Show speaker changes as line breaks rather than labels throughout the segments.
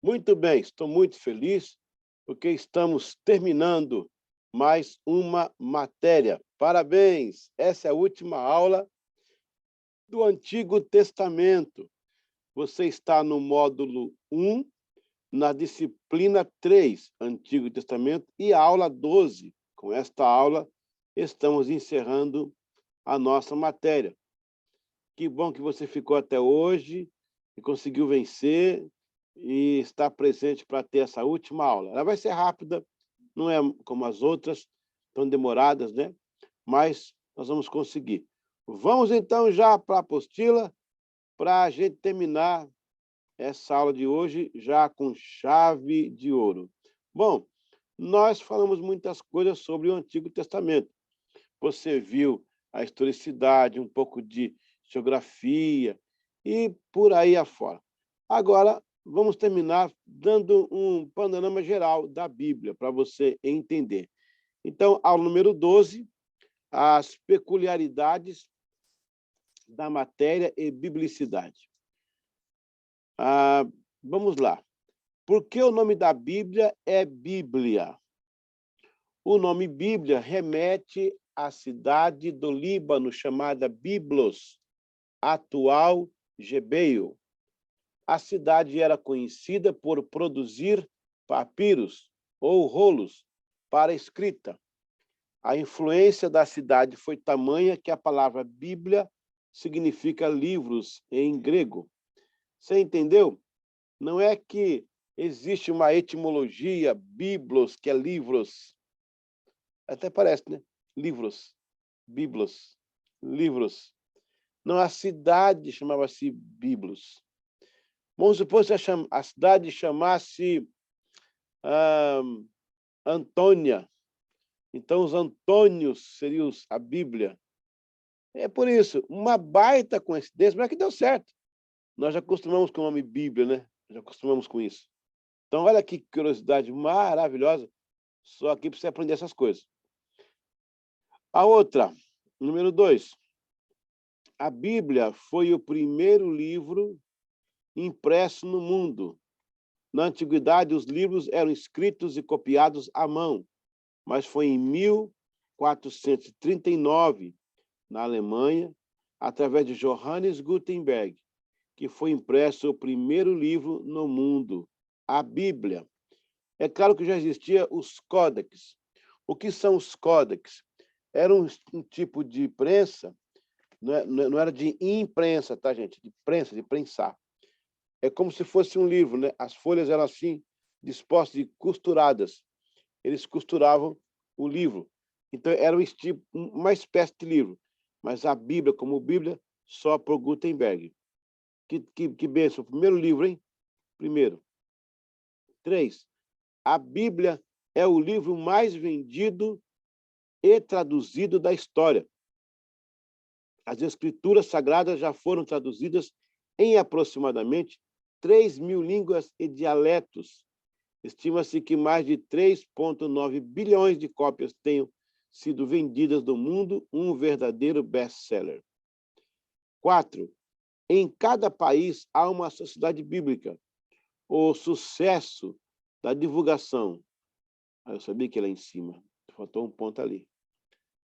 Muito bem, estou muito feliz porque estamos terminando mais uma matéria. Parabéns! Essa é a última aula do Antigo Testamento. Você está no módulo 1, na disciplina 3, Antigo Testamento, e a aula 12. Com esta aula, estamos encerrando a nossa matéria. Que bom que você ficou até hoje e conseguiu vencer e estar presente para ter essa última aula. Ela vai ser rápida, não é como as outras, tão demoradas, né? Mas nós vamos conseguir. Vamos, então, já para a apostila, para a gente terminar essa aula de hoje já com chave de ouro. Bom, nós falamos muitas coisas sobre o Antigo Testamento. Você viu a historicidade, um pouco de geografia e por aí afora. Agora, vamos terminar dando um panorama geral da Bíblia, para você entender. Então, aula número 12, as peculiaridades da matéria e biblicidade. Vamos lá. Por que o nome da Bíblia é Bíblia? O nome Bíblia remete à cidade do Líbano, chamada Biblos, atual Jebeio. A cidade era conhecida por produzir papiros ou rolos para escrita. A influência da cidade foi tamanha que a palavra Bíblia significa livros em grego. Você entendeu? Não é que existe uma etimologia, biblos, que é livros. Até parece, né? Livros, biblos, livros. Não, a cidade chamava-se Biblos. Vamos supor que a cidade chamasse Antônia. Então, os Antônios seriam a Bíblia. É por isso, uma baita coincidência, mas é que deu certo. Nós já acostumamos com o nome Bíblia, né? Já acostumamos com isso. Então, olha que curiosidade maravilhosa, só aqui para você aprender essas coisas. A outra, número 2. A Bíblia foi o primeiro livro impresso no mundo. Na antiguidade, os livros eram escritos e copiados à mão, mas foi em 1439, na Alemanha, através de Johannes Gutenberg, que foi impresso o primeiro livro no mundo, a Bíblia. É claro que já existia os códex. O que são os códex? Era um tipo de prensa, não era de imprensa, tá, gente? De prensa, de prensar. É como se fosse um livro, né? As folhas eram assim, dispostas e costuradas. Eles costuravam o livro. Então, era uma espécie de livro. Mas a Bíblia, como Bíblia, só por Gutenberg. Que bênção. Primeiro livro, hein? Primeiro. 3. A Bíblia é o livro mais vendido e traduzido da história. As Escrituras Sagradas já foram traduzidas em aproximadamente 3.000 línguas e dialetos. Estima-se que mais de 3,9 bilhões de cópias tenham sido vendidas no mundo, um verdadeiro best-seller. 4. Em cada país há uma sociedade bíblica. O sucesso da divulgação. Eu sabia que lá em cima. Faltou um ponto ali.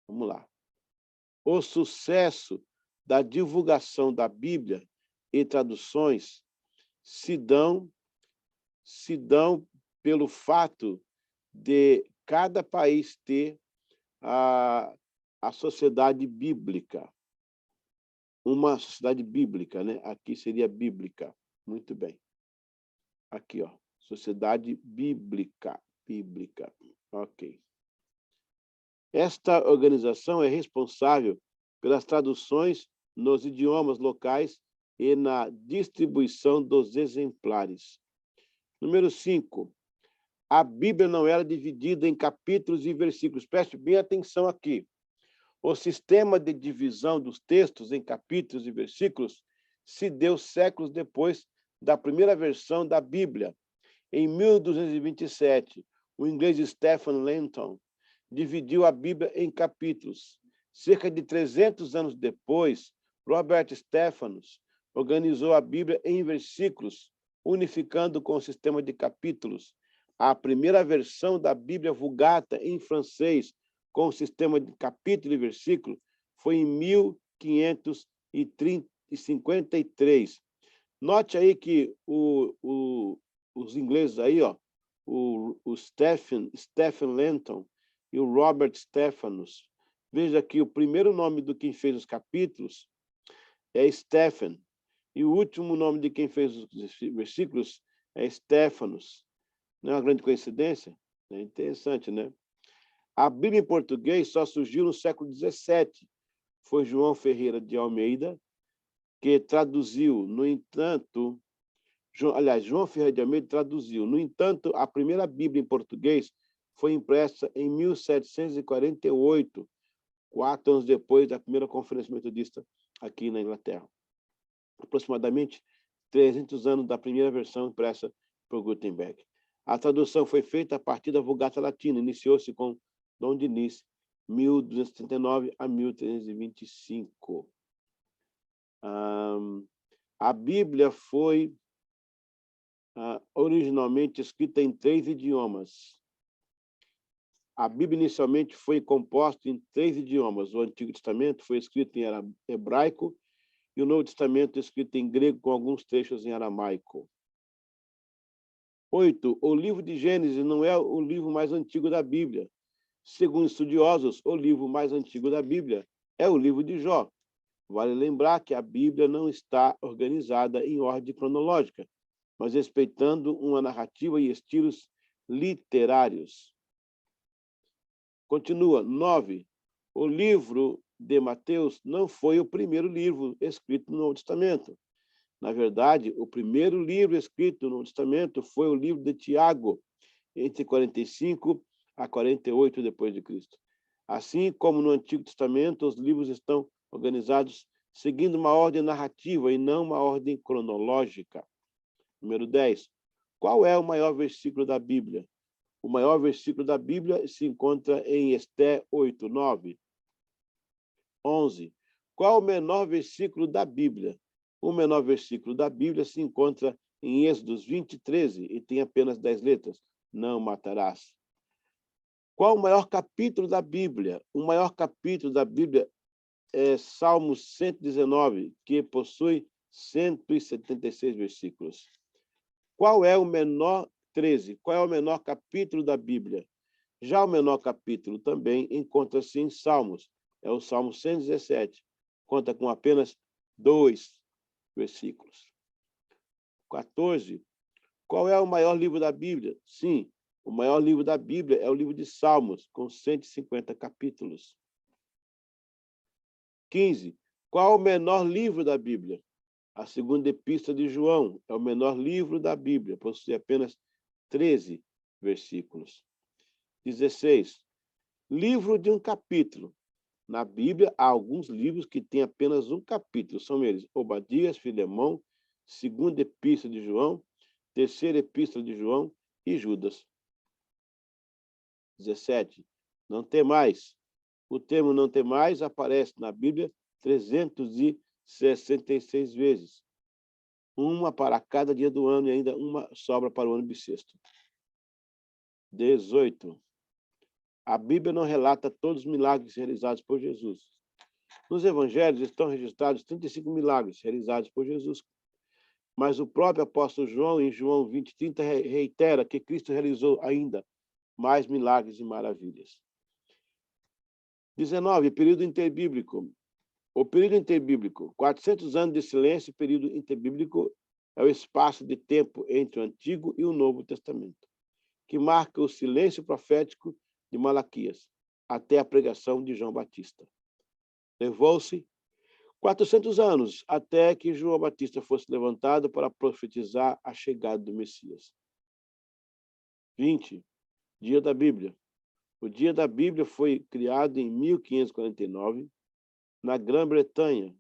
Vamos lá. O sucesso da divulgação da Bíblia e traduções se dão pelo fato de cada país ter a sociedade bíblica. Uma sociedade bíblica, né? Aqui seria bíblica. Muito bem. Aqui, ó. Sociedade bíblica. Bíblica. Ok. Esta organização é responsável pelas traduções nos idiomas locais e na distribuição dos exemplares. Número 5. A Bíblia não era dividida em capítulos e versículos. Preste bem atenção aqui. O sistema de divisão dos textos em capítulos e versículos se deu séculos depois da primeira versão da Bíblia. Em 1227, o inglês Stephen Langton dividiu a Bíblia em capítulos. Cerca de 300 anos depois, Robert Stephanus organizou a Bíblia em versículos, unificando com o sistema de capítulos. A primeira versão da Bíblia Vulgata em francês, com o sistema de capítulo e versículo, foi em 1553. Note aí que os ingleses aí, ó, o Stephen Langton e o Robert Stephanus. Veja que o primeiro nome do quem fez os capítulos é Stephen, e o último nome de quem fez os versículos é Stephanus. Não é uma grande coincidência? É interessante, né? A Bíblia em português só surgiu no século XVII. Foi João Ferreira de Almeida que traduziu. No entanto, João Ferreira de Almeida traduziu. No entanto, a primeira Bíblia em português foi impressa em 1748, 4 anos depois da primeira conferência metodista aqui na Inglaterra. Aproximadamente 300 anos da primeira versão impressa por Gutenberg. A tradução foi feita a partir da Vulgata Latina, iniciou-se com Dom Diniz, 1239 a 1325. A Bíblia foi originalmente escrita em 3 idiomas. A Bíblia inicialmente foi composta em 3 idiomas. O Antigo Testamento foi escrito em hebraico e o Novo Testamento escrito em grego com alguns trechos em aramaico. 8. O livro de Gênesis não é o livro mais antigo da Bíblia. Segundo estudiosos, o livro mais antigo da Bíblia é o livro de Jó. Vale lembrar que a Bíblia não está organizada em ordem cronológica, mas respeitando uma narrativa e estilos literários. Continua. 9. O livro de Mateus não foi o primeiro livro escrito no Novo Testamento. Na verdade, o primeiro livro escrito no Novo Testamento foi o livro de Tiago, entre 45 a 48 depois de Cristo. Assim como no Antigo Testamento, os livros estão organizados seguindo uma ordem narrativa e não uma ordem cronológica. Número 10. Qual é o maior versículo da Bíblia? O maior versículo da Bíblia se encontra em Esté 8:9. 11. Qual o menor versículo da Bíblia? O menor versículo da Bíblia se encontra em Êxodos 20:13 e tem apenas 10 letras. Não matarás. Qual o maior capítulo da Bíblia? O maior capítulo da Bíblia é Salmos 119, que possui 176 versículos. Qual é o menor 13? Qual é o menor capítulo da Bíblia? Já o menor capítulo também encontra-se em Salmos. É o Salmo 117. Conta com apenas 2 versículos. 14. Qual é o maior livro da Bíblia? Sim, o maior livro da Bíblia é o livro de Salmos, com 150 capítulos. 15. Qual o menor livro da Bíblia? A segunda epístola de João é o menor livro da Bíblia, possui apenas 13 versículos. 16. Livro de um capítulo. Na Bíblia, há alguns livros que têm apenas um capítulo. São eles Obadias, Filemão, segunda epístola de João, terceira epístola de João e Judas. 17. Não temais. O termo não temais aparece na Bíblia 366 vezes. Uma para cada dia do ano e ainda uma sobra para o ano bissexto. 18. A Bíblia não relata todos os milagres realizados por Jesus. Nos evangelhos estão registrados 35 milagres realizados por Jesus. Mas o próprio apóstolo João, em João 20:30, reitera que Cristo realizou ainda mais milagres e maravilhas. 19. Período interbíblico. O período interbíblico, 400 anos de silêncio, período interbíblico é o espaço de tempo entre o Antigo e o Novo Testamento, que marca o silêncio profético de Malaquias até a pregação de João Batista. Levou-se 400 anos até que João Batista fosse levantado para profetizar a chegada do Messias. 20. Dia da Bíblia. O Dia da Bíblia foi criado em 1549, na Grã-Bretanha,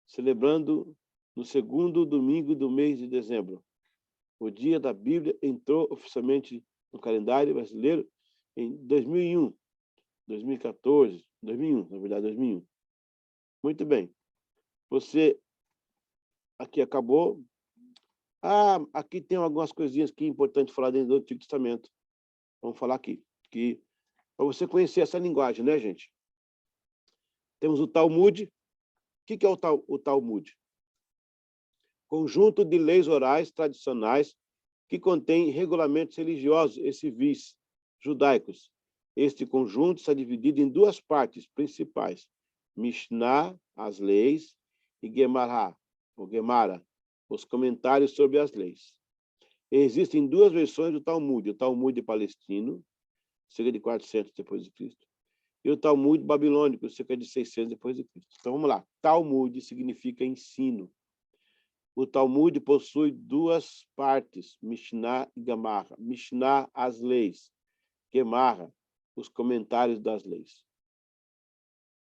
celebrando no segundo domingo do mês de dezembro. O Dia da Bíblia entrou oficialmente no calendário brasileiro em 2001, 2014, 2001, na verdade, 2001. Muito bem. Você aqui acabou Ah, aqui tem algumas coisinhas que é importante falar dentro do Antigo Testamento. Vamos falar aqui. Para você conhecer essa linguagem, né, gente? Temos o Talmud. O que é o Talmud? Conjunto de leis orais tradicionais que contém regulamentos religiosos e civis judaicos. Este conjunto está dividido em duas partes principais: Mishnah, as leis, e Gemara, ou Gemara, os comentários sobre as leis. Existem duas versões do Talmud: o Talmud palestino, cerca de 400 depois de Cristo, e o Talmud babilônico, cerca de 600 depois de Cristo. Então vamos lá. Talmud significa ensino. O Talmud possui duas partes, Mishnah e Gemara. Mishnah, as leis. Gemara, os comentários das leis.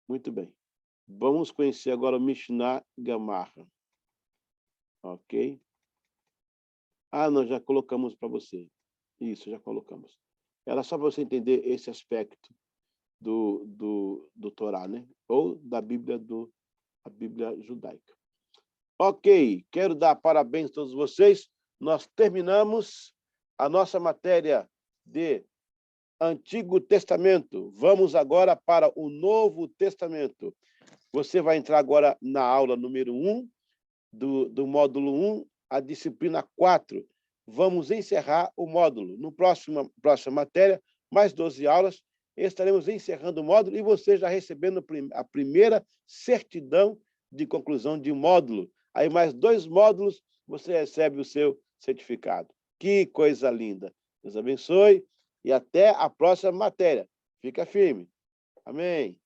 Muito bem. Vamos conhecer agora o Mishnah e Gemara. Ok? Ah, nós já colocamos para você. Isso, já colocamos. Era só para você entender esse aspecto do Torá, né? Ou da Bíblia, a Bíblia judaica. Ok, quero dar parabéns a todos vocês. Nós terminamos a nossa matéria de Antigo Testamento. Vamos agora para o Novo Testamento. Você vai entrar agora na aula número 1 do módulo 1, a disciplina 4. Vamos encerrar o módulo. No próxima matéria, mais 12 aulas, estaremos encerrando o módulo e você já recebendo a primeira certidão de conclusão de módulo. Aí, mais 2 módulos, você recebe o seu certificado. Que coisa linda! Deus abençoe e até a próxima matéria. Fica firme. Amém.